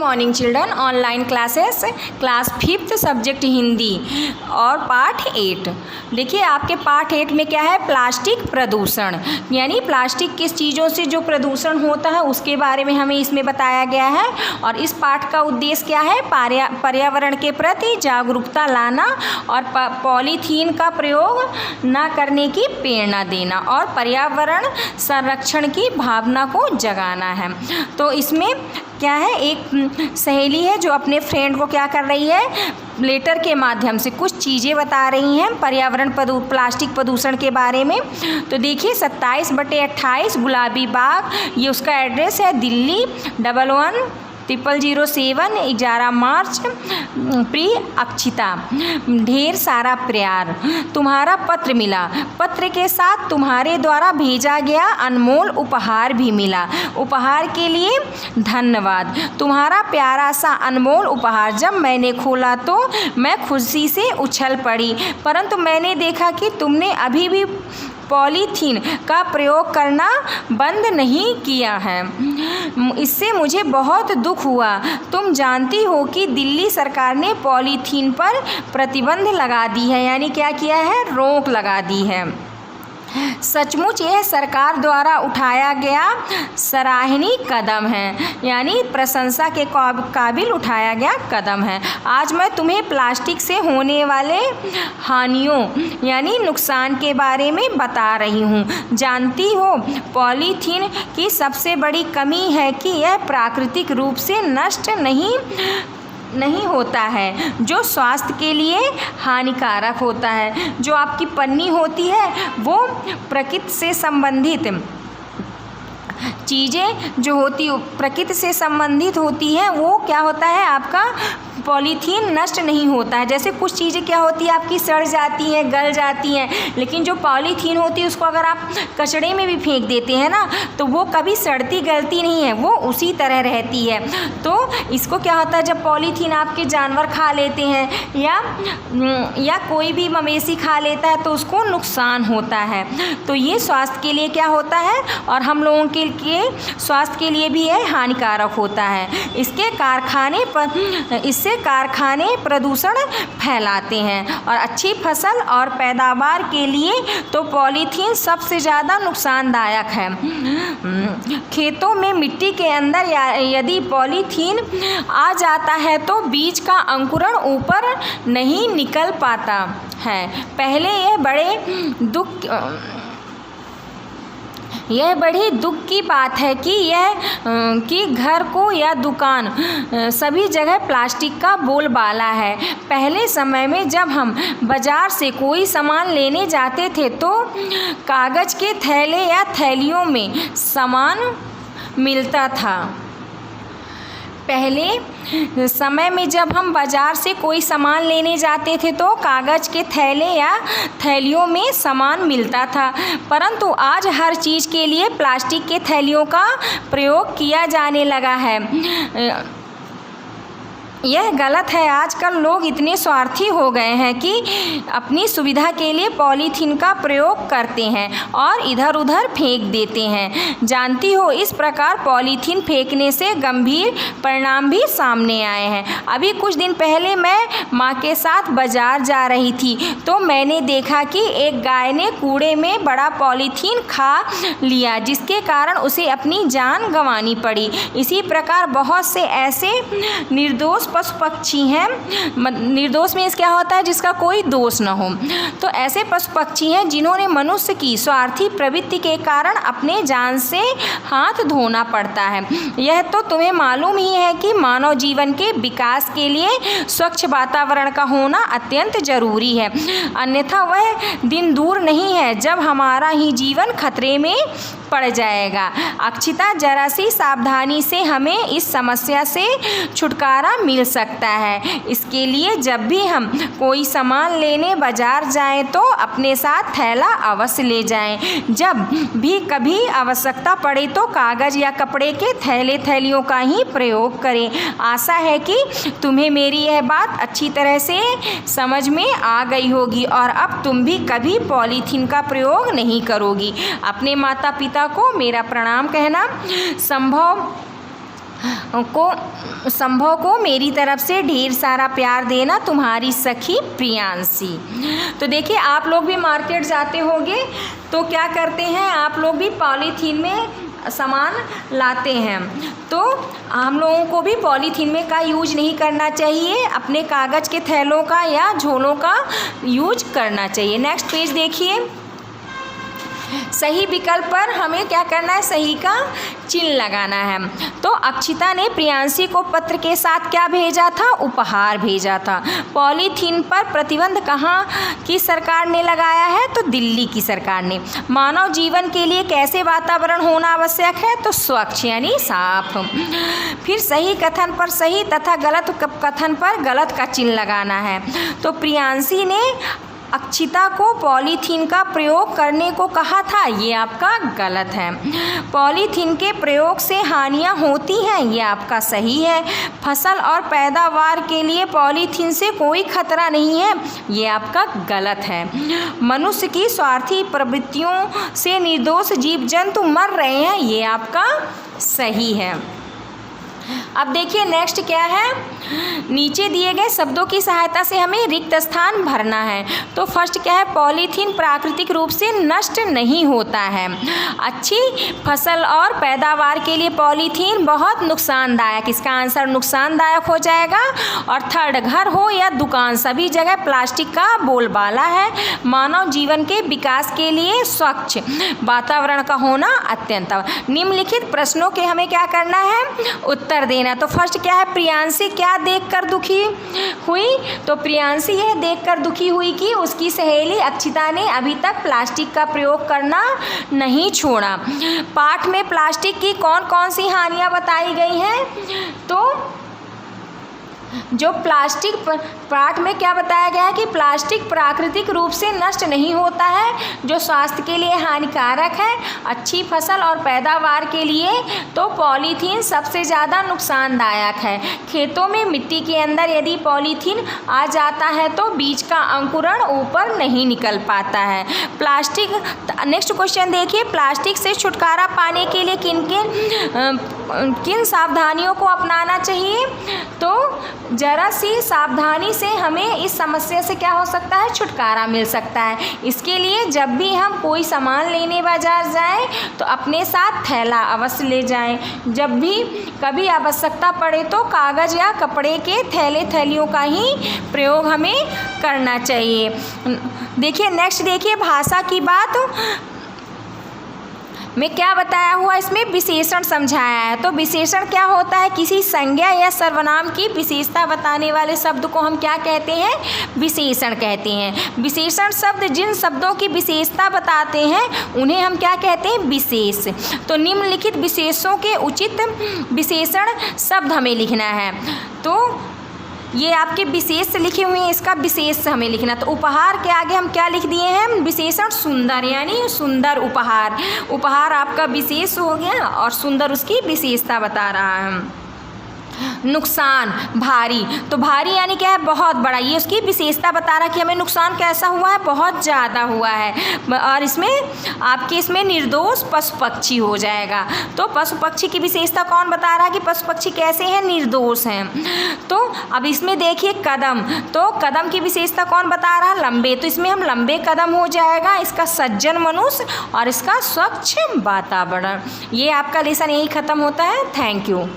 Morning children. Online classes class 5th subject Hindi और पाठ 8। देखिए आपके पाठ 8 में क्या है, प्लास्टिक प्रदूषण, यानी प्लास्टिक किस चीज़ों से जो प्रदूषण होता है उसके बारे में हमें इसमें बताया गया है। और इस पाठ का उद्देश्य क्या है, पर्यावरण के प्रति जागरूकता लाना और पॉलीथीन का प्रयोग न करने की प्रेरणा देना और पर्यावरण संरक्षण की भावना को जगाना है। तो इसमें क्या है, एक सहेली है जो अपने फ्रेंड को क्या कर रही है, लेटर के माध्यम से कुछ चीज़ें बता रही हैं पर्यावरण प्लास्टिक प्रदूषण के बारे में। तो देखिए 27/28 गुलाबी बाग, ये उसका एड्रेस है, दिल्ली 110007, 11 मार्च, प्री अक्षिता। ढेर सारा प्यार, तुम्हारा पत्र मिला, पत्र के साथ तुम्हारे द्वारा भेजा गया अनमोल उपहार भी मिला, उपहार के लिए धन्यवाद। तुम्हारा प्यारा सा अनमोल उपहार जब मैंने खोला तो मैं खुशी से उछल पड़ी, परंतु मैंने देखा कि तुमने अभी भी पॉलीथीन का प्रयोग करना बंद नहीं किया है। इससे मुझे बहुत दुख हुआ। तुम जानती हो कि दिल्ली सरकार ने पॉलीथीन पर प्रतिबंध लगा दी है, यानी क्या किया है, रोक लगा दी है। सचमुच यह सरकार द्वारा उठाया गया सराहनीय कदम है, यानी प्रशंसा के काबिल उठाया गया कदम है। आज मैं तुम्हें प्लास्टिक से होने वाले हानियों यानी नुकसान के बारे में बता रही हूँ। जानती हो पॉलीथीन की सबसे बड़ी कमी है कि यह प्राकृतिक रूप से नष्ट नहीं होता है, जो स्वास्थ्य के लिए हानिकारक होता है। जो आपकी पन्नी होती है वो प्रकृति से संबंधित चीज़ें जो होती प्रकृति से संबंधित होती हैं, वो क्या होता है, आपका पॉलीथीन नष्ट नहीं होता है। जैसे कुछ चीज़ें क्या होती है, आपकी सड़ जाती हैं, गल जाती हैं, लेकिन जो पॉलीथीन होती है उसको अगर आप कचड़े में भी फेंक देते हैं ना, तो वो कभी सड़ती गलती नहीं है, वो उसी तरह रहती है। तो इसको क्या होता है, जब पॉलीथीन आपके जानवर खा लेते हैं या कोई भी मवेशी खा लेता है तो उसको नुकसान होता है। तो ये स्वास्थ्य के लिए क्या होता है, और हम लोगों के स्वास्थ्य के लिए भी यह हानिकारक होता है। इससे कारखाने प्रदूषण फैलाते हैं। और अच्छी फसल और पैदावार के लिए तो पॉलीथीन सबसे ज़्यादा नुकसानदायक है। खेतों में मिट्टी के अंदर यदि पॉलीथीन आ जाता है तो बीज का अंकुरण ऊपर नहीं निकल पाता है। पहले यह बड़ी दुख की बात है कि घर को या दुकान सभी जगह प्लास्टिक का बोलबाला है। पहले समय में जब हम बाज़ार से कोई सामान लेने जाते थे तो कागज़ के थैले या थैलियों में सामान मिलता था। पहले समय में जब हम बाज़ार से कोई सामान लेने जाते थे तो कागज़ के थैले या थैलियों में सामान मिलता था, परंतु आज हर चीज़ के लिए प्लास्टिक के थैलियों का प्रयोग किया जाने लगा है। यह गलत है। आजकल लोग इतने स्वार्थी हो गए हैं कि अपनी सुविधा के लिए पॉलीथीन का प्रयोग करते हैं और इधर उधर फेंक देते हैं। जानती हो इस प्रकार पॉलीथीन फेंकने से गंभीर परिणाम भी सामने आए हैं। अभी कुछ दिन पहले मैं माँ के साथ बाजार जा रही थी तो मैंने देखा कि एक गाय ने कूड़े में बड़ा पॉलीथीन खा लिया, जिसके कारण उसे अपनी जान गंवानी पड़ी। इसी प्रकार बहुत से ऐसे निर्दोष पशु पक्षी हैं, निर्दोष में क्या होता है, जिसका कोई दोष न हो। तो ऐसे पशु पक्षी हैं जिन्होंने मनुष्य की स्वार्थी प्रवृत्ति के कारण अपने जान से हाथ धोना पड़ता है। यह तो तुम्हें मालूम ही है कि मानव जीवन के विकास के लिए स्वच्छ वातावरण का होना अत्यंत जरूरी है, अन्यथा वह दिन दूर नहीं है जब हमारा ही जीवन खतरे में पड़ जाएगा। अक्षिता, जरा सी सावधानी से हमें इस समस्या से छुटकारा मिल सकता है। इसके लिए जब भी हम कोई सामान लेने बाजार जाएं तो अपने साथ थैला अवश्य ले जाएं। जब भी कभी आवश्यकता पड़े तो कागज़ या कपड़े के थैले थैलियों का ही प्रयोग करें। आशा है कि तुम्हें मेरी यह बात अच्छी तरह से समझ में आ गई होगी और अब तुम भी कभी पॉलीथीन का प्रयोग नहीं करोगी। अपने माता पिता को मेरा प्रणाम कहना। संभव को मेरी तरफ से ढेर सारा प्यार देना, तुम्हारी सखी प्रियांशी। तो देखिए, आप लोग भी मार्केट जाते होंगे तो क्या करते हैं, आप लोग भी पॉलीथीन में सामान लाते हैं। तो हम लोगों को भी पॉलीथीन में का यूज नहीं करना चाहिए, अपने कागज़ के थैलों का या झोलों का यूज करना चाहिए। नेक्स्ट पेज देखिए। सही विकल्प पर हमें क्या करना है, सही का चिन्ह लगाना है। तो अक्षिता ने प्रियांशी को पत्र के साथ क्या भेजा था, उपहार भेजा था। पॉलीथीन पर प्रतिबंध कहाँ की सरकार ने लगाया है, तो दिल्ली की सरकार ने। मानव जीवन के लिए कैसे वातावरण होना आवश्यक है, तो स्वच्छ यानी साफ। फिर सही कथन पर सही तथा गलत कथन पर गलत का चिन्ह लगाना है। तो प्रियांशी ने अक्षिता को पॉलीथीन का प्रयोग करने को कहा था, ये आपका गलत है। पॉलीथीन के प्रयोग से हानियां होती हैं, ये आपका सही है। फसल और पैदावार के लिए पॉलीथीन से कोई खतरा नहीं है, ये आपका गलत है। मनुष्य की स्वार्थी प्रवृत्तियों से निर्दोष जीव जंतु मर रहे हैं, ये आपका सही है। अब देखिए नेक्स्ट क्या है, नीचे दिए गए शब्दों की सहायता से हमें रिक्त स्थान भरना है। तो फर्स्ट क्या है, पॉलीथीन प्राकृतिक रूप से नष्ट नहीं होता है। अच्छी फसल और पैदावार के लिए पॉलीथीन बहुत नुकसानदायक, इसका आंसर नुकसानदायक हो जाएगा। और थर्ड, घर हो या दुकान सभी जगह प्लास्टिक का बोलबाला है। मानव जीवन के विकास के लिए स्वच्छ वातावरण का होना अत्यंत। निम्नलिखित प्रश्नों के हमें क्या करना है, उत्तर देना। तो फर्स्ट क्या है, प्रियांशी क्या देखकर दुखी हुई, तो प्रियांशी यह देखकर दुखी हुई कि उसकी सहेली अक्षिता ने अभी तक प्लास्टिक का प्रयोग करना नहीं छोड़ा। पाठ में प्लास्टिक की कौन कौन सी हानियां बताई गई हैं, तो जो प्लास्टिक पाठ में क्या बताया गया है कि प्लास्टिक प्राकृतिक रूप से नष्ट नहीं होता है, जो स्वास्थ्य के लिए हानिकारक है। अच्छी फसल और पैदावार के लिए तो पॉलीथीन सबसे ज़्यादा नुकसानदायक है। खेतों में मिट्टी के अंदर यदि पॉलीथीन आ जाता है तो बीज का अंकुरण ऊपर नहीं निकल पाता है। प्लास्टिक, नेक्स्ट क्वेश्चन देखिए, प्लास्टिक से छुटकारा पाने के लिए किन सावधानियों को अपनाना चाहिए, तो जरा सी सावधानी से हमें इस समस्या से क्या हो सकता है, छुटकारा मिल सकता है। इसके लिए जब भी हम कोई सामान लेने बाजार जाएं तो अपने साथ थैला अवश्य ले जाएं। जब भी कभी आवश्यकता पड़े तो कागज़ या कपड़े के थैले थैलियों का ही प्रयोग हमें करना चाहिए। देखिए नेक्स्ट देखिए, भाषा की बात में क्या बताया हुआ, इसमें विशेषण समझाया है। तो विशेषण क्या होता है, किसी संज्ञा या सर्वनाम की विशेषता बताने वाले शब्द को हम क्या कहते हैं, विशेषण कहते हैं। विशेषण शब्द जिन शब्दों की विशेषता बताते हैं उन्हें हम क्या कहते हैं, विशेष। तो निम्नलिखित विशेषों के उचित विशेषण शब्द हमें लिखना है। तो ये आपके विशेष लिखे हुए हैं, इसका विशेष हमें लिखना। तो उपहार के आगे हम क्या लिख दिए हैं, विशेषण सुंदर, यानी सुंदर उपहार। उपहार आपका विशेष हो गया और सुंदर उसकी विशेषता बता रहा है। नुकसान, भारी, तो भारी यानी क्या है, बहुत बड़ा, ये उसकी विशेषता बता रहा है कि हमें नुकसान कैसा हुआ है, बहुत ज़्यादा हुआ है। और इसमें आपके इसमें निर्दोष पशु पक्षी हो जाएगा। तो पशु पक्षी की विशेषता कौन बता रहा है कि पशु पक्षी कैसे हैं, निर्दोष हैं। तो अब इसमें देखिए कदम, तो कदम की विशेषता कौन बता रहा है, लंबे, तो इसमें हम लंबे कदम हो जाएगा। इसका सज्जन मनुष्य और इसका स्वच्छ वातावरण। ये आपका लेसन यही ख़त्म होता है। Thank you.